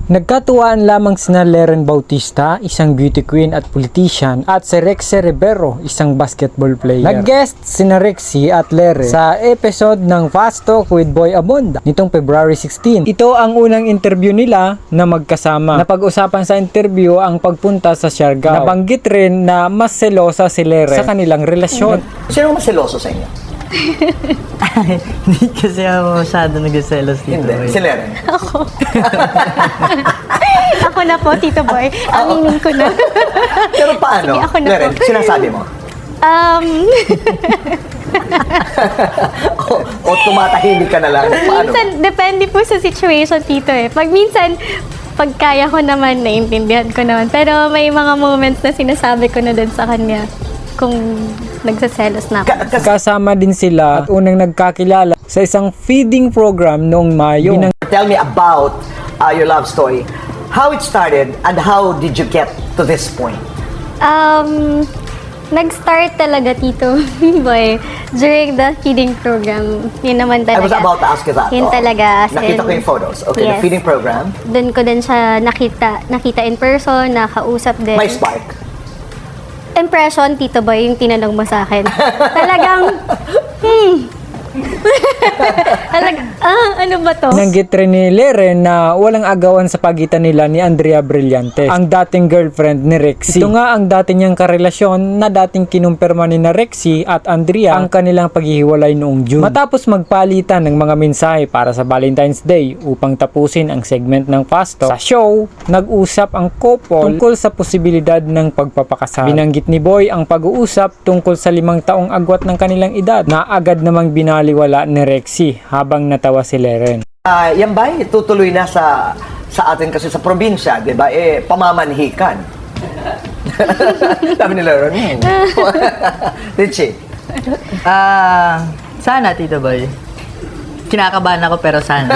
Nagkatuwaan lamang sina Leren Bautista, isang beauty queen at politician, at si Rexy Rivero, isang basketball player. Nag-guest sina Rexy at Leren sa episode ng Fast Talk with Boy Abonda nitong February 16. Ito ang unang interview nila na magkasama. Napag-usapan sa interview ang pagpunta sa Siargao. Nabanggit rin na mas selosa si Leren sa kanilang relasyon. Sino mas seloso sa inyo? Hindi kasi ako masyado nag-selos dito. Hindi. Si Leren. Ako na po, Tito Boy. Aminin ko na. Pero paano? Sige, ako na Leren, po. sinasabi mo? O tumatahimik ka na lang? Paano? Minsan, depende po sa situation, Tito eh. Pag kaya ko naman, naiintindihan ko naman. Pero may mga moments na sinasabi ko na din sa kanya kung nagsaselos na ako. Kasama din sila at unang nagkakilala sa isang feeding program noong Mayo. Tell me about your love story. How it started and how did you get to this point? Nag-start talaga, Tito Boy, during the feeding program. Yun naman I talaga. was about to ask you that. Yun Oo. talaga. Nakita ko yung photos. Okay, the Yes. feeding program. Doon ko din siya nakita in person, nakausap din. May spark. Impression, Tito Boy, yung tinanong mo sa akin. Talagang, ano ba to? Nanggit rin ni Leren na walang agawan sa pagitan nila ni Andrea Brillantes, ang dating girlfriend ni Rexy. Ito nga ang dati niyang karelasyon na dating kinumpirma ni na Rexy at Andrea ang kanilang paghihiwalay noong June. Matapos magpalitan ng mga mensahe para sa Valentine's Day upang tapusin ang segment ng Fast Talk, sa show, nag-usap ang couple tungkol sa posibilidad ng pagpapakasal. Binanggit ni Boy ang pag-uusap tungkol sa 5 taong agwat ng kanilang edad na agad namang binaliwala ni Rexy habang natawa si Leren. Yan ba tutuloy na sa atin kasi sa probinsya, di ba? Pamamanhikan. Sabi ni Leren. Richie. Sana, Tito Boy. Kinakabahan ako pero sana.